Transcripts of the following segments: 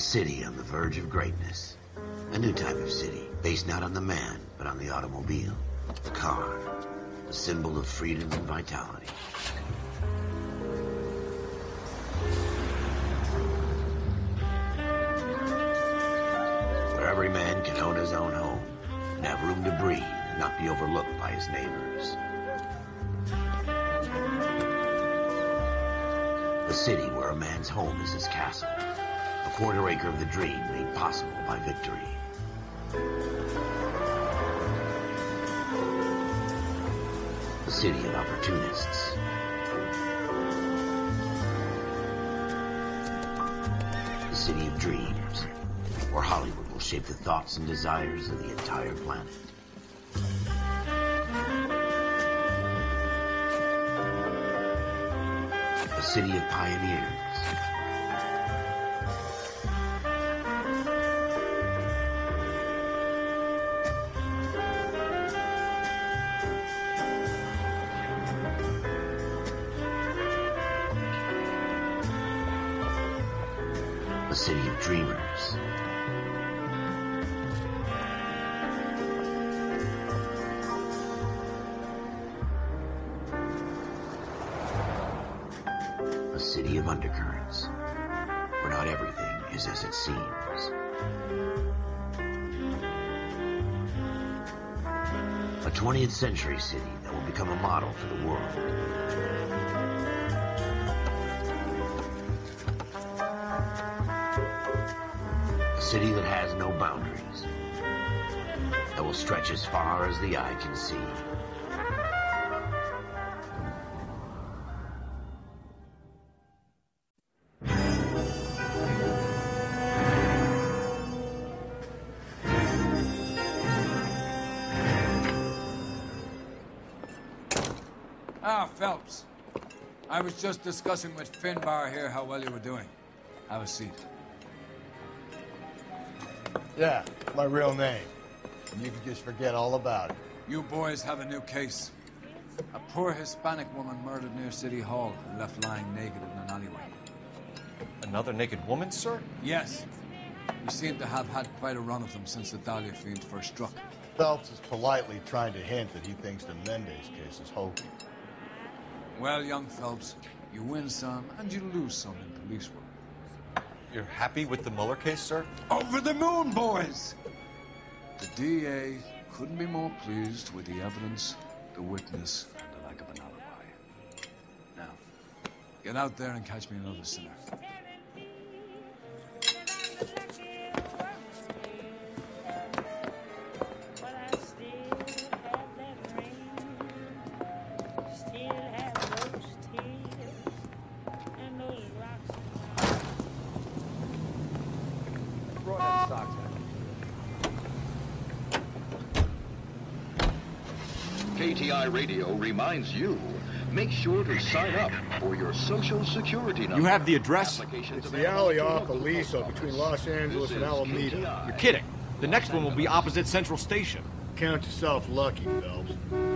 city on the verge of greatness. A new type of city, based not on the man, but on the automobile. The car, the symbol of freedom and vitality. Where every man can own his own home, and have room to breathe, and not be overlooked by his neighbors. The city where a man's home is his castle. A quarter acre of the dream made possible by victory. The city of opportunists. The city of dreams, where Hollywood will shape the thoughts and desires of the entire planet. The city of pioneers. The city of dreamers. A city of undercurrents, where not everything is as it seems. A 20th century city that will become a model for the world. A city that has no boundaries, that will stretch as far as the eye can see. Phelps. I was just discussing with Finbar here how well you were doing. Have a seat. Yeah, my real name. And you can just forget all about it. You boys have a new case. A poor Hispanic woman murdered near City Hall and left lying naked in an alleyway. Another naked woman, sir? Yes. We seem to have had quite a run of them since the Dahlia field first struck. Phelps is politely trying to hint that he thinks the Mendez case is hokey. Well, young Phelps, you win some and you lose some in police work. You're happy with the Mueller case, sir? Over the moon, boys! The DA couldn't be more pleased with the evidence, the witness, and the lack of an alibi. Now, get out there and catch me another sinner. KTI Radio reminds you, make sure to sign up for your Social Security number. You have the address? It's the alley off Aliso between Los Angeles and Alameda. You're kidding. The next one will be opposite Central Station. Count yourself lucky, Phelps.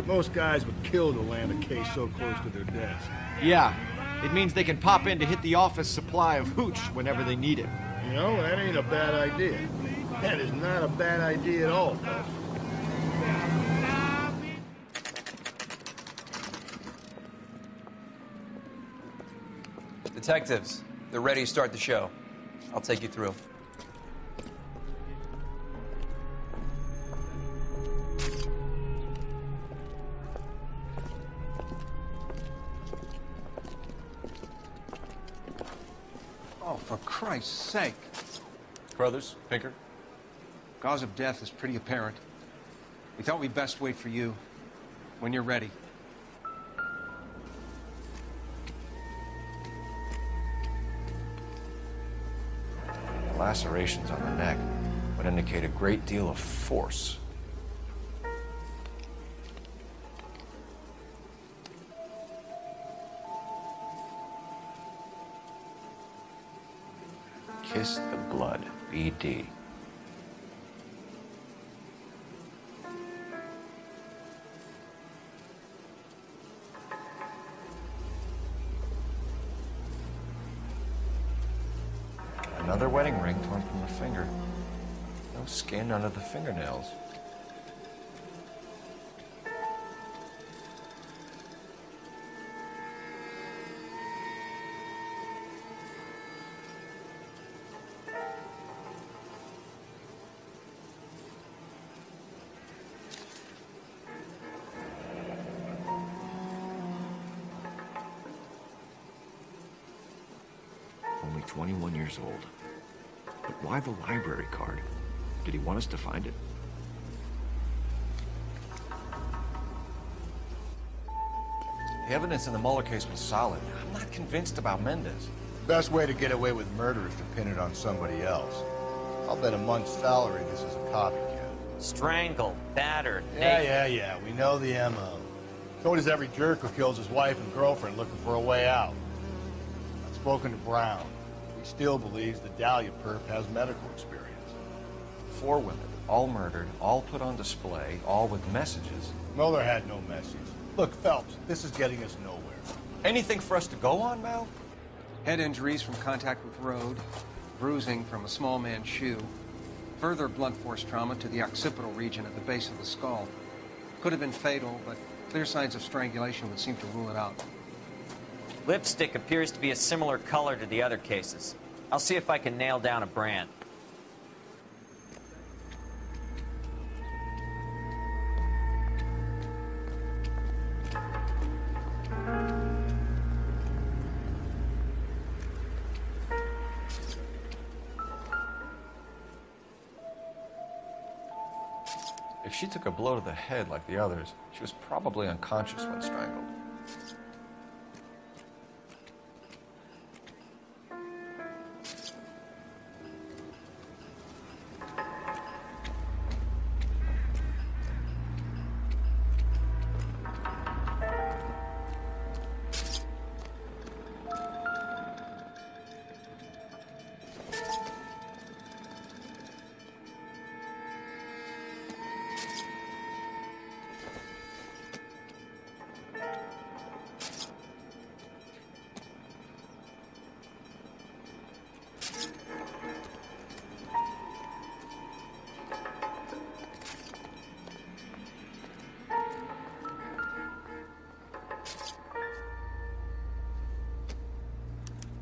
Most guys would kill to land a case so close to their desk. Yeah, it means they can pop in to hit the office supply of hooch whenever they need it. You know, that ain't a bad idea. That is not a bad idea at all, Phelps. Detectives, they're ready to start the show. I'll take you through. Oh, for Christ's sake. Brothers, Pinker? Cause of death is pretty apparent. We thought we'd best wait for you when you're ready. Lacerations on the neck would indicate a great deal of force. Kiss the blood, BD. Another Another wedding ring torn from the finger. No skin under the fingernails. Only 21 years old. But why the library card? Did he want us to find it? The evidence in the Mueller case was solid. I'm not convinced about Mendez. Best way to get away with murder is to pin it on somebody else. I'll bet a month's salary this is a copycat. Strangled, battered, Yeah. We know the MO. So does every jerk who kills his wife and girlfriend looking for a way out. I've spoken to Brown. He still believes the Dahlia perp has medical experience. 4 women, all murdered, all put on display, all with messages. Mueller had no message. Look, Phelps, this is getting us nowhere. Anything for us to go on, Mal? Head injuries from contact with road, bruising from a small man's shoe, further blunt force trauma to the occipital region at the base of the skull. Could have been fatal, but clear signs of strangulation would seem to rule it out. Lipstick appears to be a similar color to the other cases. I'll see if I can nail down a brand. If she took a blow to the head like the others, she was probably unconscious when strangled.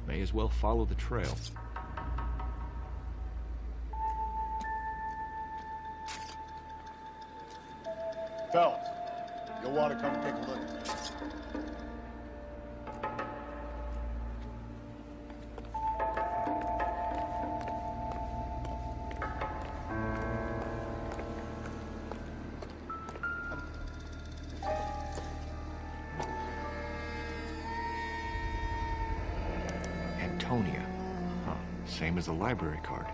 May as well follow the trail. Phelps, you'll want to come take a look at this. Antonia. Huh. Same as the library card.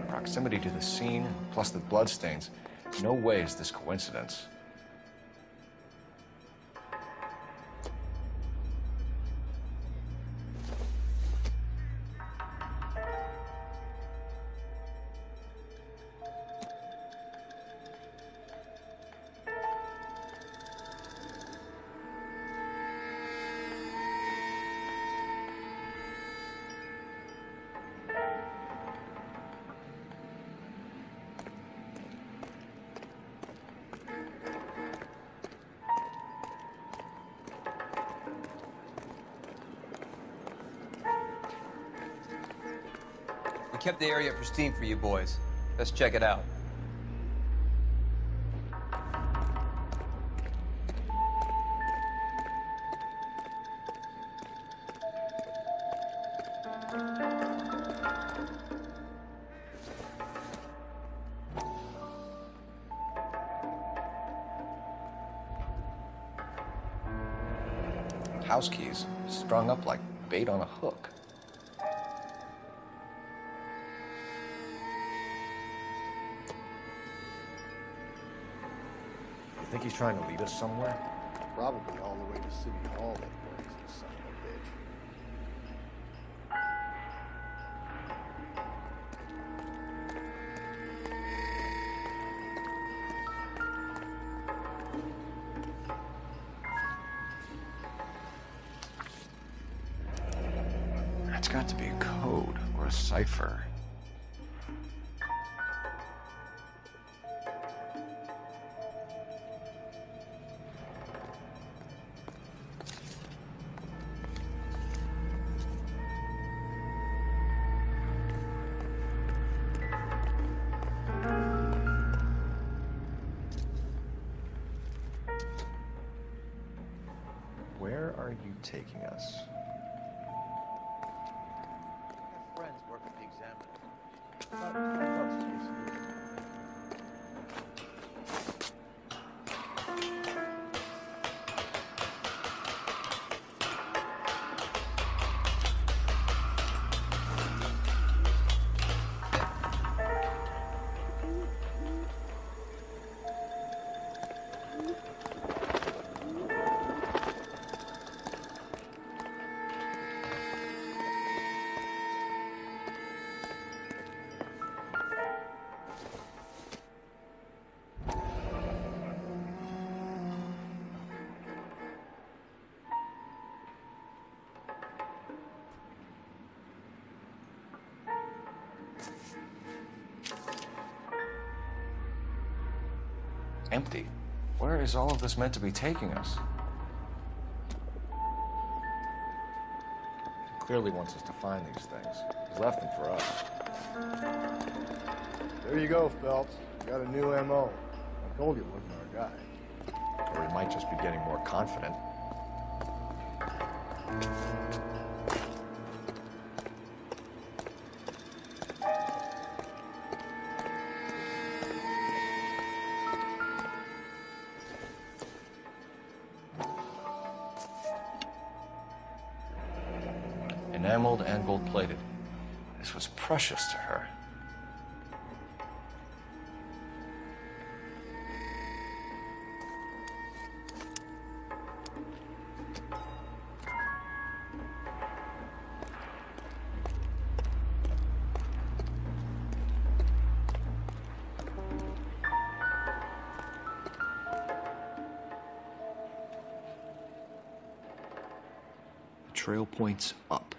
Proximity to the scene, plus the bloodstains. No way is this coincidence. We kept the area pristine for you boys. Let's check it out. House keys strung up like bait on a hook. You think he's trying to lead us somewhere? Probably all the way to City Hall, that brazen son of a bitch. It's got to be a code or a cipher. Where are you taking us? Friends work at the Examiner. Empty. Where is all of this meant to be taking us? He clearly wants us to find these things. He's left them for us. There you go, Phelps. You got a new M.O. I told you it wasn't our guy. Or he might just be getting more confident. Enameled and gold-plated. This was precious to her. The trail points up.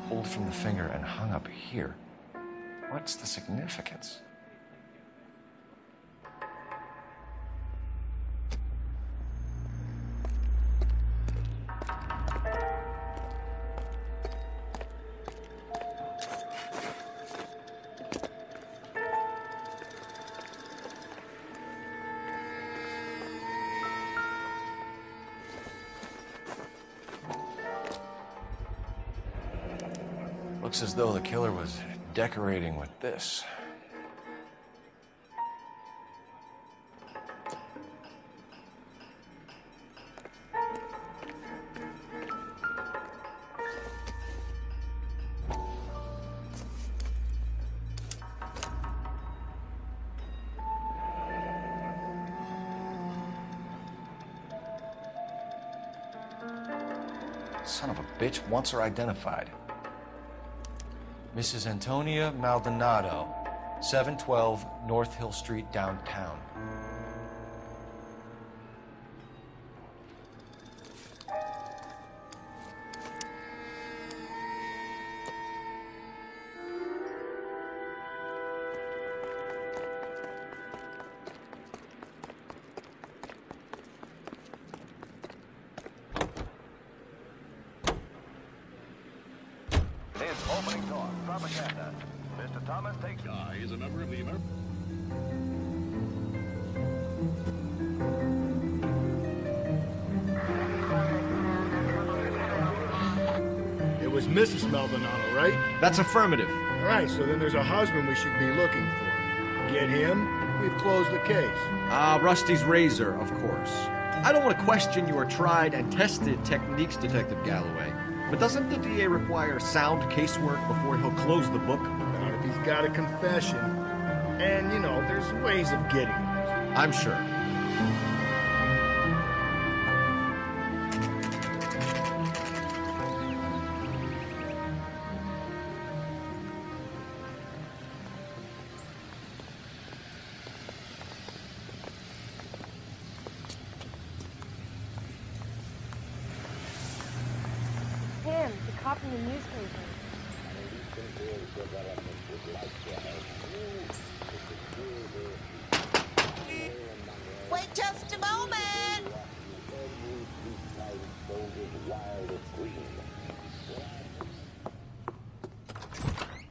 Pulled from the finger and hung up here. What's the significance? Looks as though the killer was decorating with this. Son of a bitch wants her identified. Mrs. Antonia Maldonado, 712 North Hill Street, downtown. Thomas takes Guy is a member of the It was Mrs. Maldonado, right? That's affirmative. All right, so then there's a husband we should be looking for. Get him, we've closed the case. Rusty's razor, of course. I don't want to question your tried and tested techniques, Detective Galloway. But doesn't the DA require sound casework before he'll close the book? Not if he's got a confession. And, you know, there's ways of getting it. I'm sure. Him, the cop in the newspaper. Wait just a moment!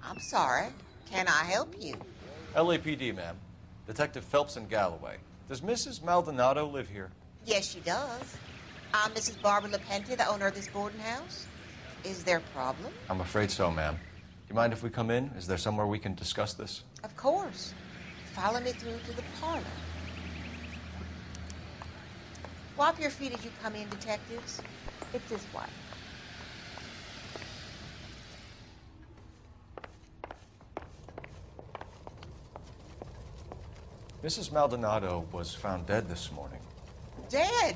I'm sorry. Can I help you? LAPD, ma'am. Detective Phelps and Galloway. Does Mrs. Maldonado live here? Yes, she does. I'm Mrs. Barbara LaPente, the owner of this boarding house. Is there a problem? I'm afraid so, ma'am. Do you mind if we come in? Is there somewhere we can discuss this? Of course. Follow me through to the parlor. Wipe your feet as you come in, detectives. It's his wife. Mrs. Maldonado was found dead this morning. Dead?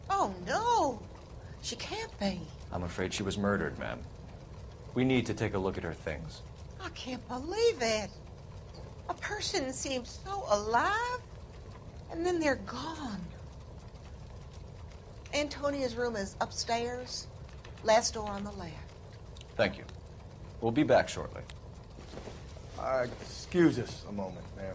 Oh, no. She can't be. I'm afraid she was murdered, ma'am. We need to take a look at her things. I can't believe it. A person seems so alive, and then they're gone. Antonia's room is upstairs, last door on the left. Thank you. We'll be back shortly. Excuse us a moment, ma'am.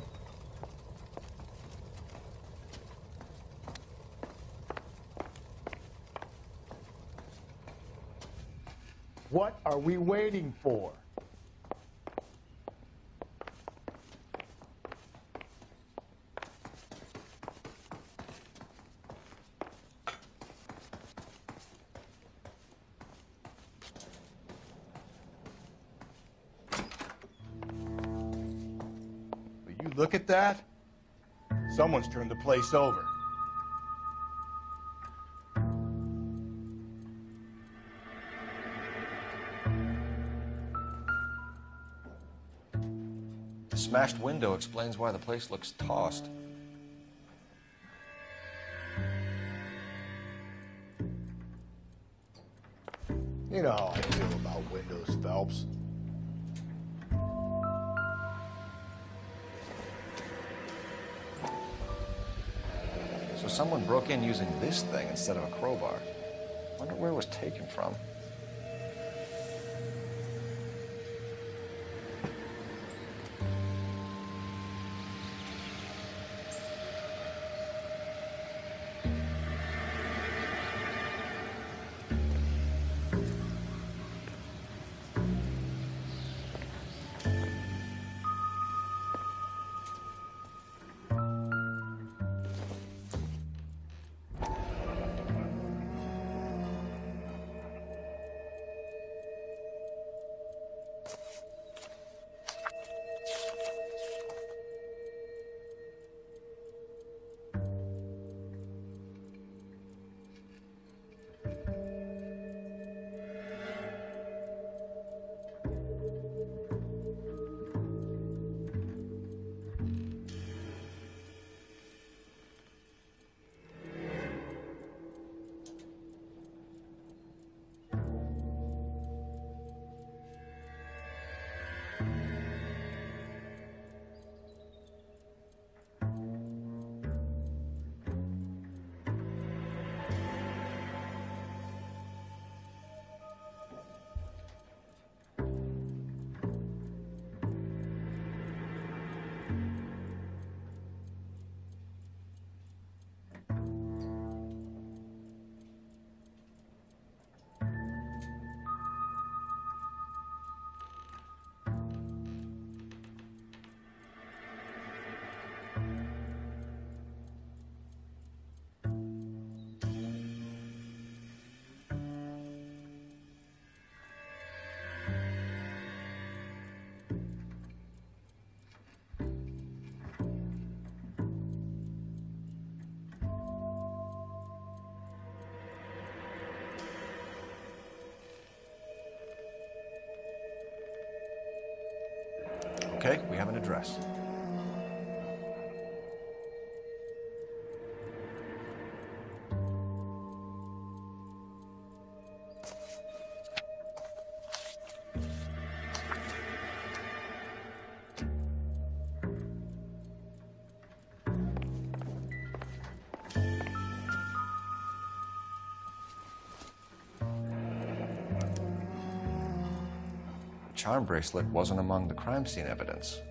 What are we waiting for? Will you look at that? Someone's turned the place over. The smashed window explains why the place looks tossed. You know how I feel about windows, Phelps. So someone broke in using this thing instead of a crowbar. Wonder where it was taken from. Okay, we have an address. The charm bracelet wasn't among the crime scene evidence.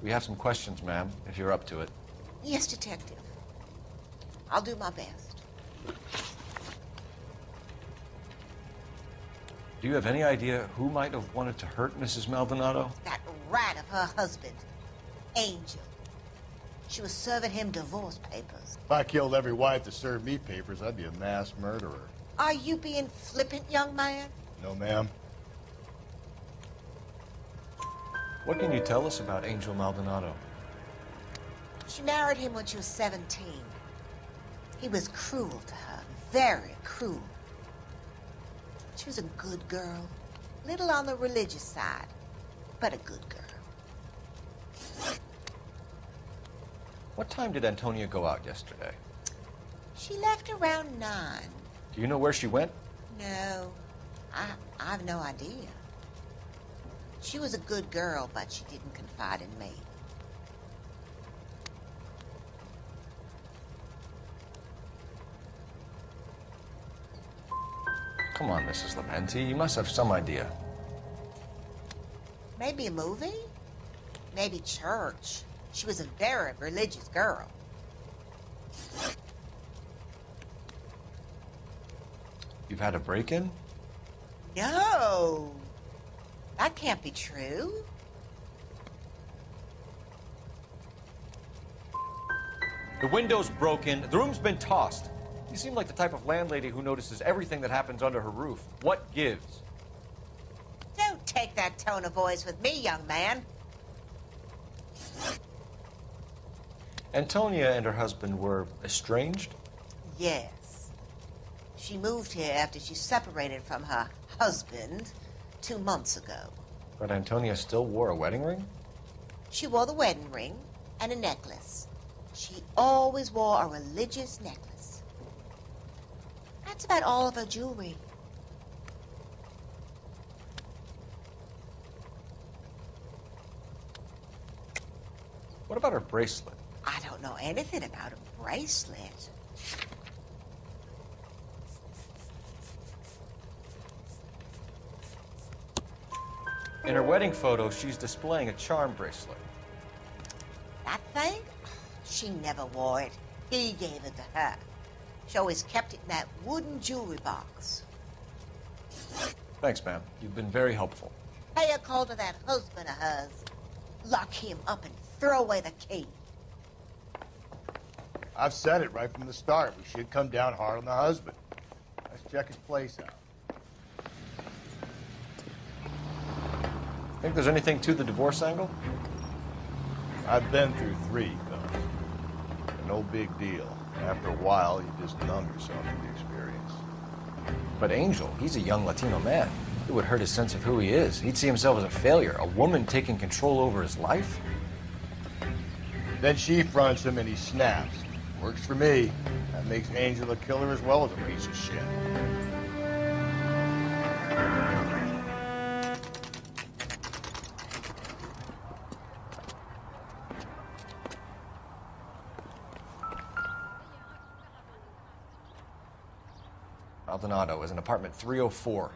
We have some questions, ma'am, if you're up to it. Yes, Detective. I'll do my best. Do you have any idea who might have wanted to hurt Mrs. Maldonado? That rat of her husband, Angel. She was serving him divorce papers. If I killed every wife that served me papers, I'd be a mass murderer. Are you being flippant, young man? No, ma'am. What can you tell us about Angel Maldonado? She married him when she was 17. He was cruel to her, very cruel. She was a good girl, little on the religious side, but a good girl. What time did Antonia go out yesterday? She left around 9. Do you know where she went? No, I've no idea. She was a good girl, but she didn't confide in me. Come on, Mrs. Lepenti, you must have some idea. Maybe a movie? Maybe church. She was a very religious girl. You've had a break-in? No. That can't be true. The window's broken, the room's been tossed. You seem like the type of landlady who notices everything that happens under her roof. What gives? Don't take that tone of voice with me, young man. Antonia and her husband were estranged? Yes. She moved here after she separated from her husband 2 months ago. But Antonia still wore a wedding ring? She wore the wedding ring and a necklace. She always wore a religious necklace. That's about all of her jewelry. What about her bracelet? I don't know anything about a bracelet. In her wedding photo, she's displaying a charm bracelet. That thing? She never wore it. He gave it to her. She always kept it in that wooden jewelry box. Thanks, ma'am. You've been very helpful. Pay a call to that husband of hers. Lock him up and throw away the key. I've said it right from the start. We should come down hard on the husband. Let's check his place out. Think there's anything to the divorce angle? I've been through 3, Phelps. No big deal. After a while, you just numb yourself to the experience. But Angel, he's a young Latino man. It would hurt his sense of who he is. He'd see himself as a failure. A woman taking control over his life? Then she fronts him and he snaps. Works for me. That makes Angel a killer as well as a piece of shit. Maldonado is in apartment 304.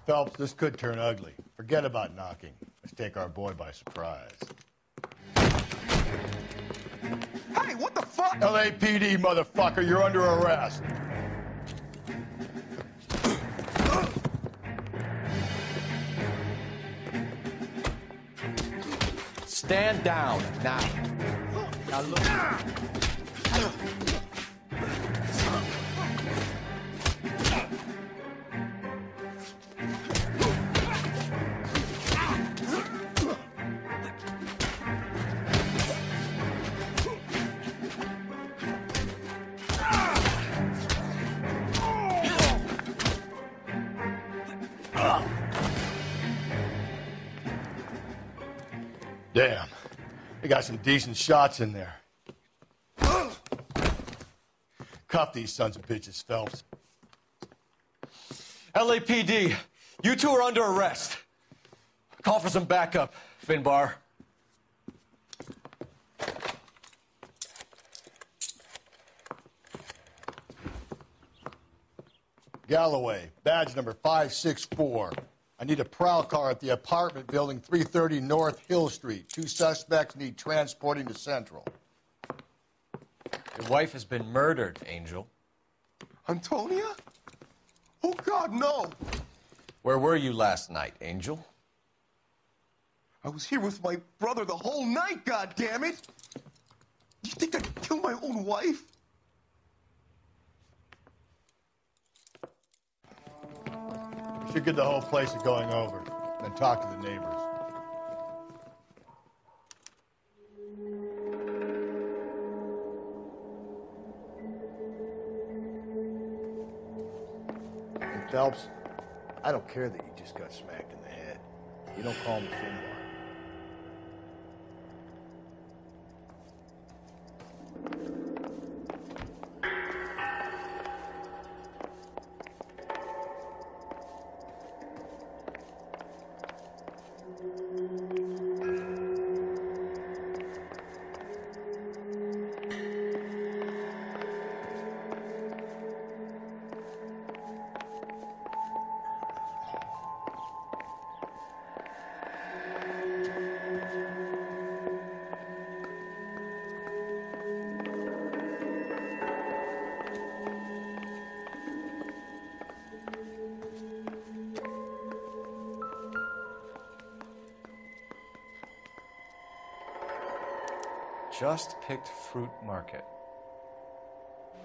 Phelps, this could turn ugly. Forget about knocking. Let's take our boy by surprise. Hey, what the fuck? LAPD, motherfucker, you're under arrest. Stand down, now. Now look. Damn. They got some decent shots in there. Cuff these sons of bitches, Phelps. LAPD, you two are under arrest. Call for some backup, Finbar. Galloway, badge number 564. I need a prowl car at the apartment building 330 North Hill Street. 2 suspects need transporting to Central. Your wife has been murdered, Angel. Antonia? Oh, God, no. Where were you last night, Angel? I was here with my brother the whole night, goddammit! You think I'd kill my own wife? We should get the whole place a going over, then talk to the neighbors. And Phelps, I don't care that you just got smacked in the head. You don't call me Finbar. Just picked fruit market.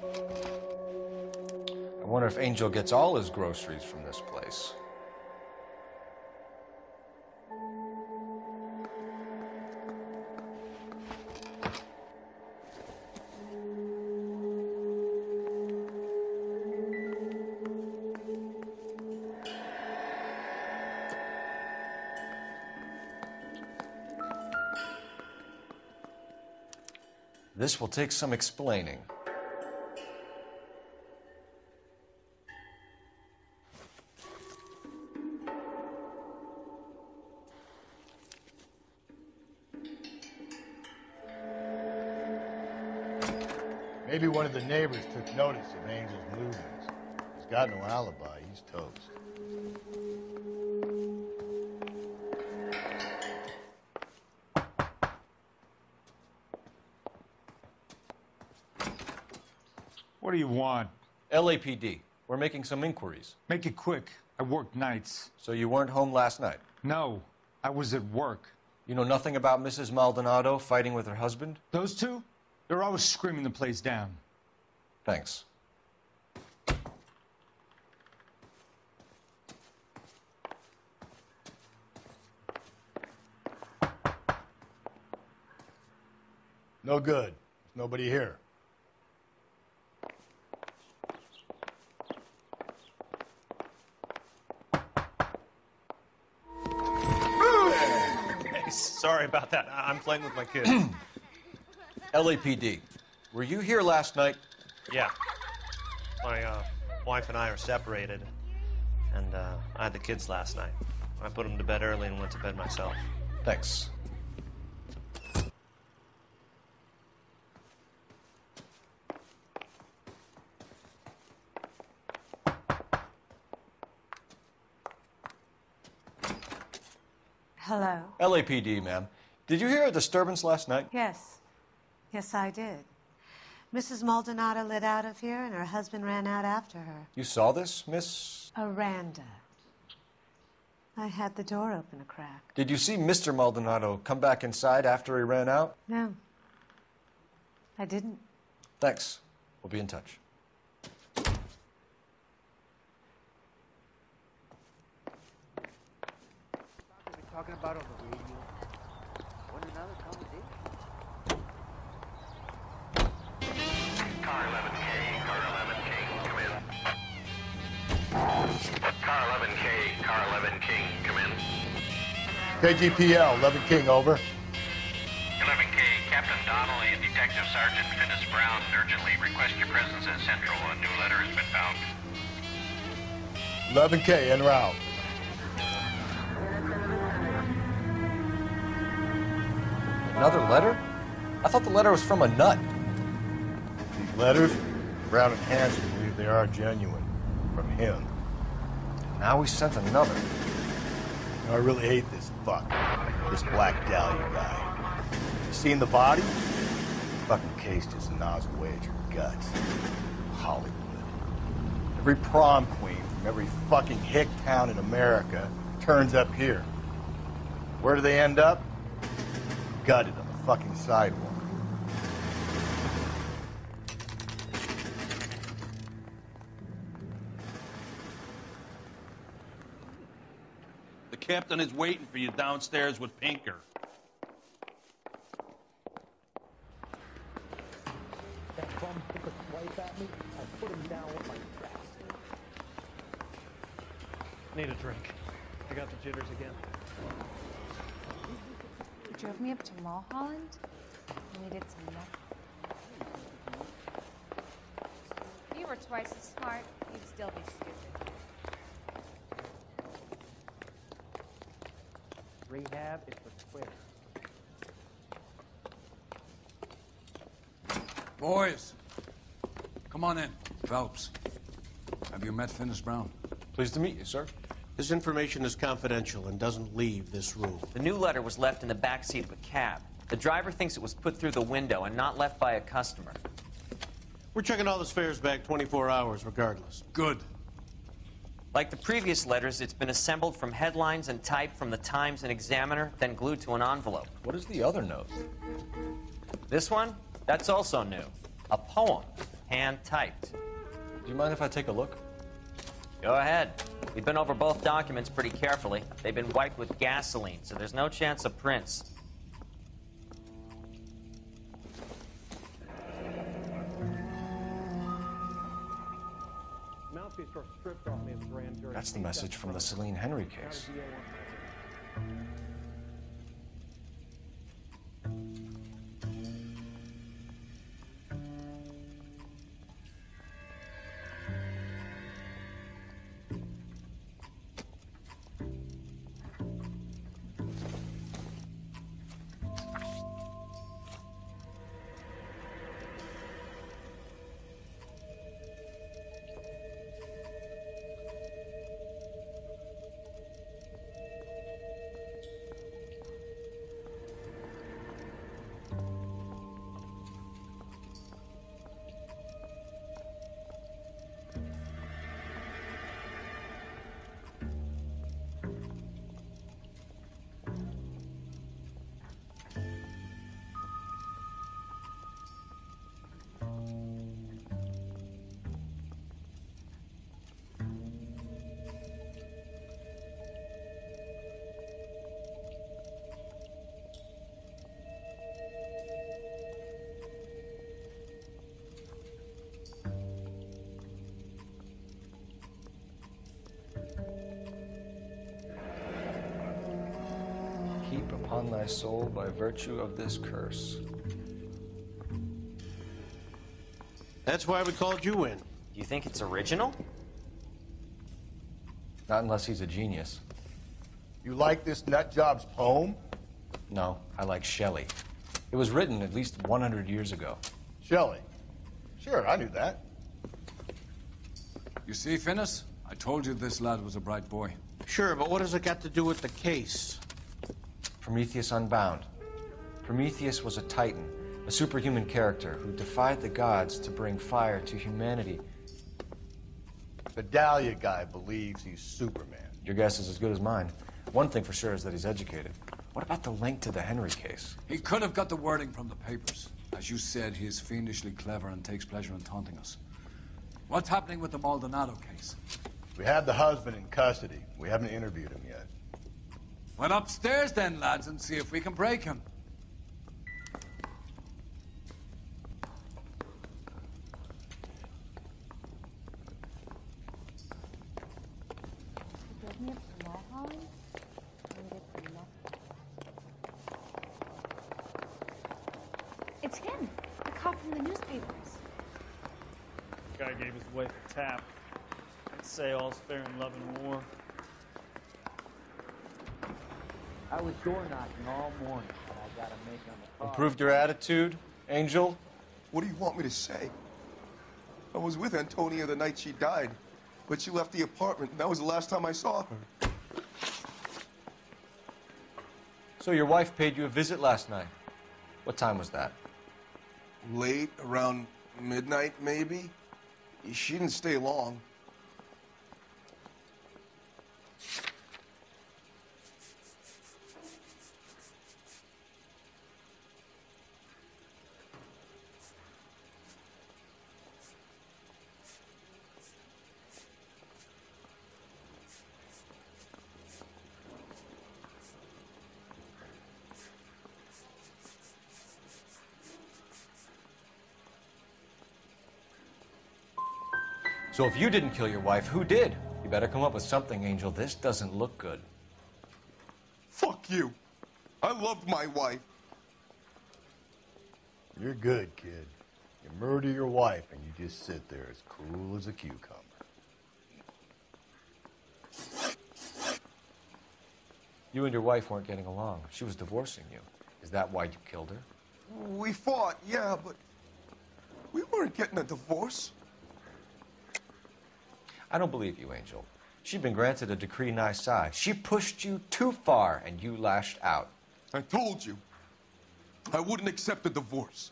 I wonder if Angel gets all his groceries from this place. This will take some explaining. Maybe one of the neighbors took notice of Angel's movements. He's got no alibi. He's toast. What do you want? LAPD. We're making some inquiries. Make it quick. I work nights. So you weren't home last night? No, I was at work. You know nothing about Mrs. Maldonado fighting with her husband? Those two? They're always screaming the place down. Thanks. No good. Nobody here. Sorry about that. I'm playing with my kids. LAPD. Were you here last night? Yeah. My wife and I are separated, and I had the kids last night. I put them to bed early and went to bed myself. Thanks. Hello. LAPD, ma'am. Did you hear a disturbance last night? Yes. Yes, I did. Mrs. Maldonado lit out of here, and her husband ran out after her. You saw this, Miss? Aranda. I had the door open a crack. Did you see Mr. Maldonado come back inside after he ran out? No. I didn't. Thanks. We'll be in touch. Talking about on the radio. What another conversation? Car 11K, car 11K, come in. Car 11K, car 11 King, come in. KGPL, 11 King, over. 11K, Captain Donnelly and Detective Sergeant Finis Brown urgently request your presence at Central. A new letter has been found. 11K, en route. Another letter? I thought the letter was from a nut. These letters, Brown and Hanson believe they are genuine. From him. Now we sent another. You know, I really hate this fuck. This Black Dahlia guy. You seen the body? The fucking case just gnaws away at your guts. Hollywood. Every prom queen from every fucking hick town in America turns up here. Where do they end up? Gutted on the fucking sidewalk. The captain is waiting for you downstairs with Pinker. That bum took a swipe at me. I put him down with my fist. Need a drink. I got the jitters again. You drove me up to Mulholland? I needed some milk. If you were twice as smart, you'd still be stupid. Rehab is for quitters. Boys, come on in. Phelps, have you met Finis Brown? Pleased to meet you, sir. This information is confidential and doesn't leave this room. The new letter was left in the back seat of a cab. The driver thinks it was put through the window and not left by a customer. We're checking all the spares back 24 hours regardless. Good. Like the previous letters, it's been assembled from headlines and typed from the Times and Examiner, then glued to an envelope. What is the other note? This one? That's also new. A poem, hand-typed. Do you mind if I take a look? Go ahead. We've been over both documents pretty carefully. They've been wiped with gasoline, so there's no chance of prints. That's the message from the Celine Henry case. soul by virtue of this curse. That's why we called you in. Do you think it's original? Not unless he's a genius. You like this nutjob's poem? No, I like Shelley. It was written at least 100 years ago. Shelley? Sure, I knew that. You see, Finnis? I told you this lad was a bright boy. Sure, but what has it got to do with the case? Prometheus Unbound. Prometheus was a titan, a superhuman character who defied the gods to bring fire to humanity. The Dahlia guy believes he's Superman. Your guess is as good as mine. One thing for sure is that he's educated. What about the link to the Henry case? He could have got the wording from the papers. As you said, he is fiendishly clever and takes pleasure in taunting us. What's happening with the Maldonado case? We have the husband in custody. We haven't interviewed him yet. Well, upstairs then, lads, and see if we can break him. Give me a small Holland and get the next. It's him, the cop from the newspapers. Guy gave his wife a tap. I'd say all's fair in love and war. I was door knocking all morning, and I got a make on the car. Improved your attitude, Angel? What do you want me to say? I was with Antonia the night she died, but she left the apartment, and that was the last time I saw her. So your wife paid you a visit last night. What time was that? Late, around midnight, maybe? She didn't stay long. So if you didn't kill your wife, who did? You better come up with something, Angel. This doesn't look good. Fuck you. I loved my wife. You're good, kid. You murder your wife and you just sit there as cool as a cucumber. You and your wife weren't getting along. She was divorcing you. Is that why you killed her? We fought, yeah, but we weren't getting a divorce. I don't believe you, Angel. She'd been granted a decree nisi. She pushed you too far, and you lashed out. I told you. I wouldn't accept a divorce.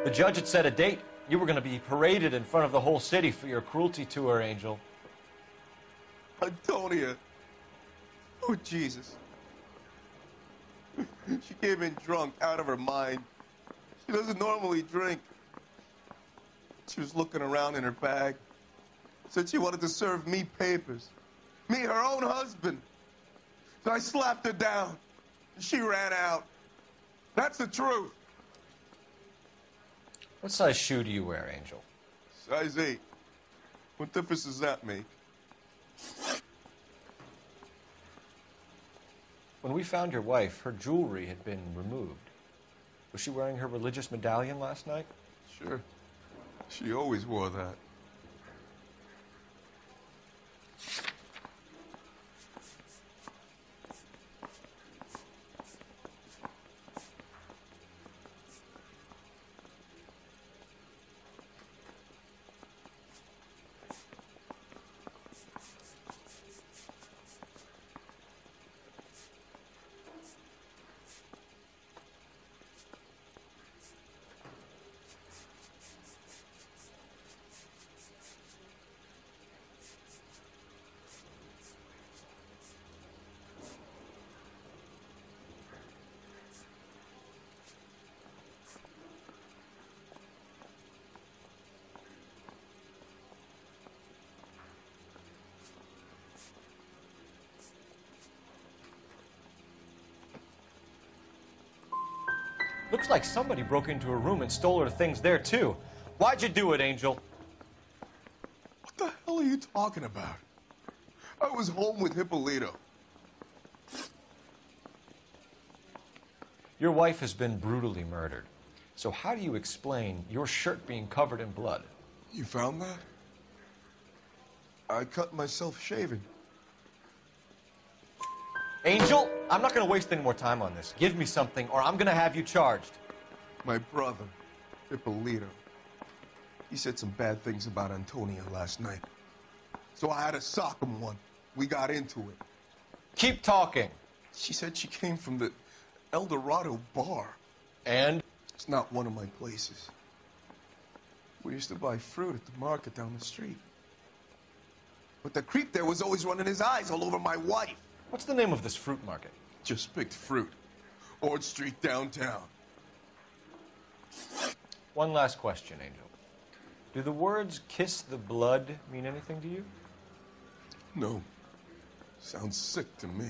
The judge had set a date. You were going to be paraded in front of the whole city for your cruelty to her, Angel. Antonia. Oh, Jesus. She came in drunk, out of her mind. She doesn't normally drink. She was looking around in her bag. Said she wanted to serve me papers. Me, her own husband. So I slapped her down. And she ran out. That's the truth. What size shoe do you wear, Angel? Size 8. What difference does that make? When we found your wife, her jewelry had been removed. Was she wearing her religious medallion last night? Sure. She always wore that. Looks like somebody broke into her room and stole her things there, too. Why'd you do it, Angel? What the hell are you talking about? I was home with Hippolito. Your wife has been brutally murdered. So how do you explain your shirt being covered in blood? You found that? I cut myself shaving. Angel, I'm not going to waste any more time on this. Give me something, or I'm going to have you charged. My brother, Hippolito, he said some bad things about Antonia last night. So I had to sock him one. We got into it. Keep talking. She said she came from the El Dorado bar. And? It's not one of my places. We used to buy fruit at the market down the street. But the creep there was always running his eyes all over my wife. What's the name of this fruit market? Just picked fruit. Ord Street downtown. One last question, Angel. Do the words kiss the blood mean anything to you? No. Sounds sick to me.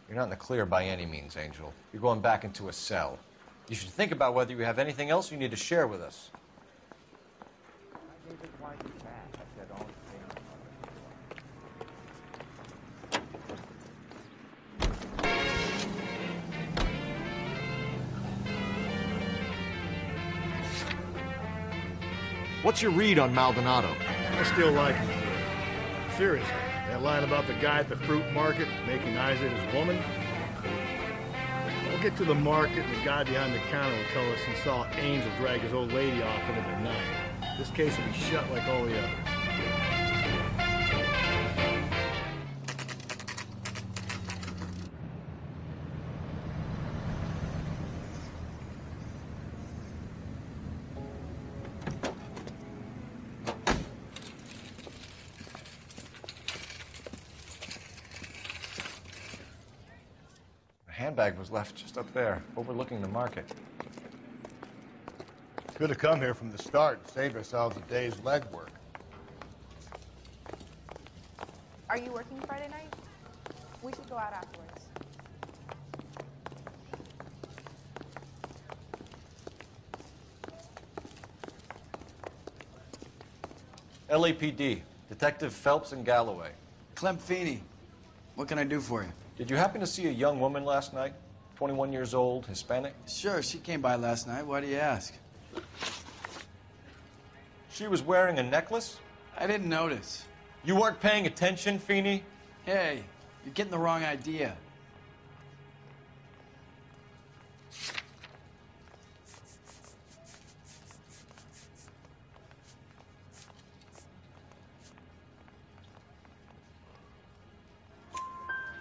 You're not in the clear by any means, Angel. You're going back into a cell. You should think about whether you have anything else you need to share with us. What's your read on Maldonado? I still like him. Seriously, that line about the guy at the fruit market making eyes at his woman? We'll get to the market and the guy behind the counter will tell us he saw Angel drag his old lady off into the night. This case will be shut like all the others. Handbag was left just up there, overlooking the market. Could have come here from the start and saved ourselves a day's legwork. Are you working Friday night? We should go out afterwards. LAPD, Detective Phelps and Galloway. Clem Feeney, what can I do for you? Did you happen to see a young woman last night? 21 years old, Hispanic? Sure, she came by last night. Why do you ask? She was wearing a necklace? I didn't notice. You weren't paying attention, Feeney? Hey, you're getting the wrong idea.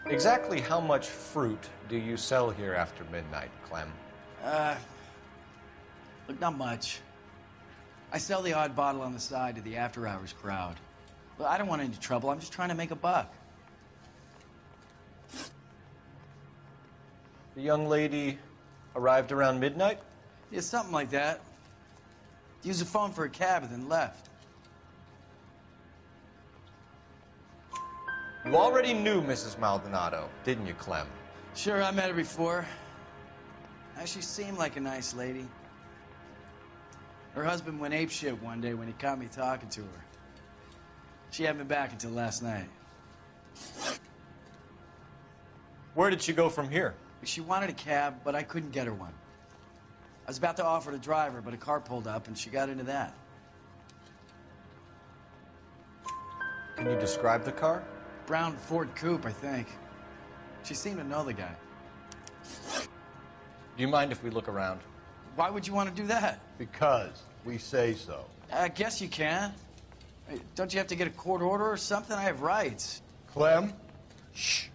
Exactly how much fruit do you sell here after midnight, Clem? Look, not much. I sell the odd bottle on the side to the after-hours crowd. Well, I don't want any trouble. I'm just trying to make a buck. The young lady arrived around midnight? Yeah, something like that. Used the phone for a cab and then left. You already knew Mrs. Maldonado, didn't you, Clem? Sure, I met her before. She seemed like a nice lady. Her husband went apeshit one day when he caught me talking to her. She hadn't been back until last night. Where did she go from here? She wanted a cab, but I couldn't get her one. I was about to offer to drive her, but a car pulled up and she got into that. Can you describe the car? Brown Ford Coupe, I think. She seemed to know the guy. Do you mind if we look around? Why would you want to do that? Because we say so. I guess you can. Hey, don't you have to get a court order or something? I have rights. Clem? Shh.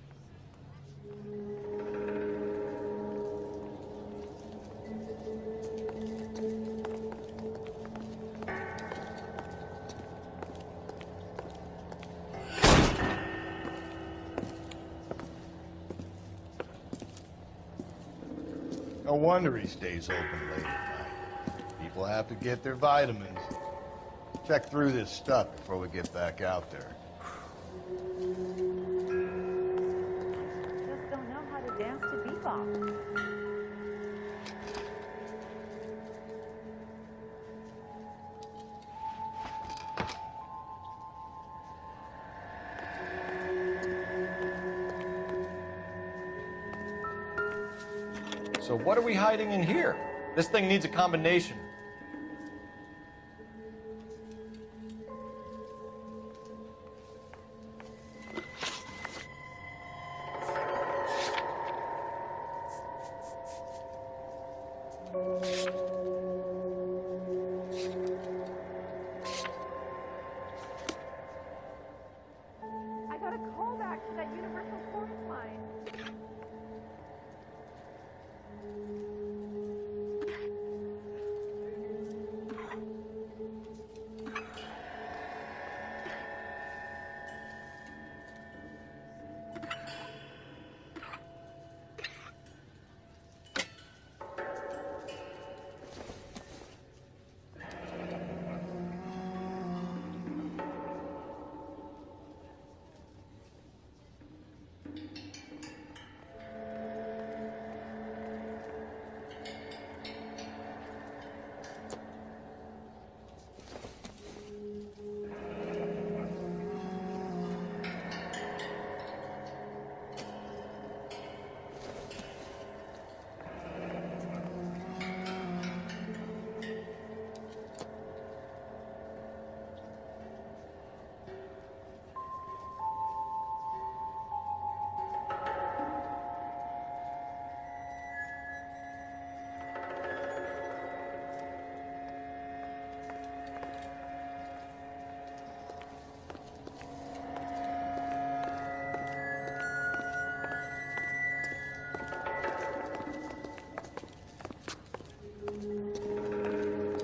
No wonder he stays open late at night. People have to get their vitamins. Check through this stuff before we get back out there. Just don't know how to dance to bebop. So what are we hiding in here? This thing needs a combination. I got a call back to that universal force line.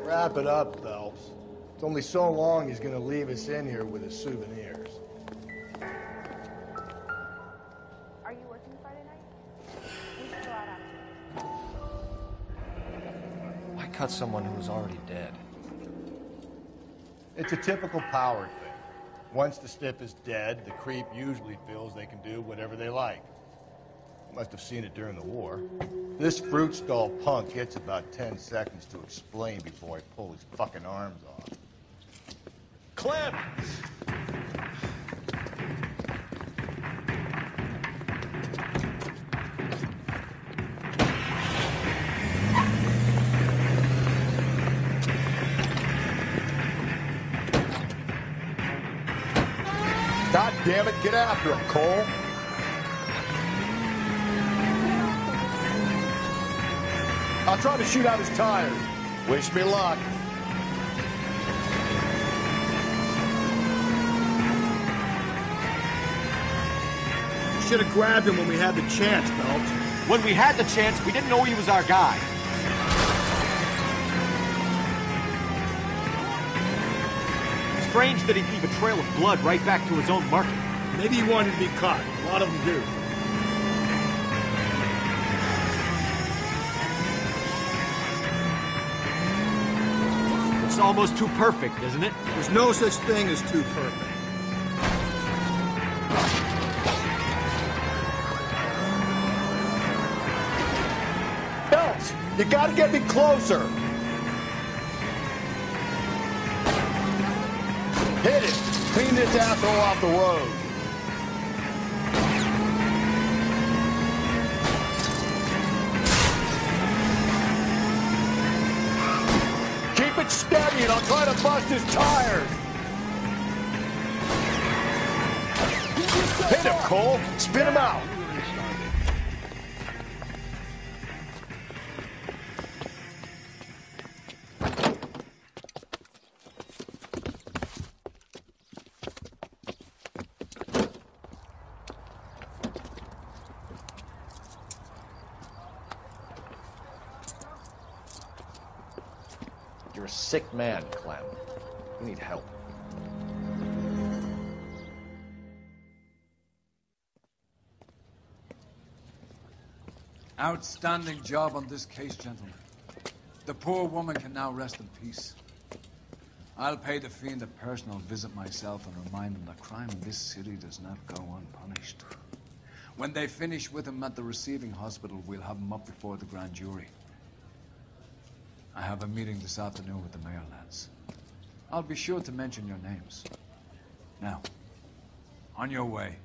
Wrap it up, Phelps. It's only so long he's gonna leave us in here with his souvenirs. Are you working Friday night? We should go out after. Why cut someone who was already dead? It's a typical power thing. Once the stiff is dead, the creep usually feels they can do whatever they like. Must have seen it during the war. This fruit stall punk gets about 10 seconds to explain before I pull his fucking arms off. Clem! God damn it, get after him, Cole. I'll try to shoot out his tires. Wish me luck. You should have grabbed him when we had the chance, Phelps. When we had the chance, we didn't know he was our guy. Strange that he'd leave a trail of blood right back to his own market. Maybe he wanted to be caught. A lot of them do. It's almost too perfect, isn't it? There's no such thing as too perfect. Phelps, you gotta get me closer. Hit it. Clean this asshole off the road. Keep it steady and I'll try to bust his tires. Hit him, Cole. Spin him out. You're a sick man, Clem. You need help. Outstanding job on this case, gentlemen. The poor woman can now rest in peace. I'll pay the fiend a personal visit myself and remind him that crime in this city does not go unpunished. When they finish with him at the receiving hospital, we'll have him up before the grand jury. I have a meeting this afternoon with the mayor, lads. I'll be sure to mention your names. Now, on your way.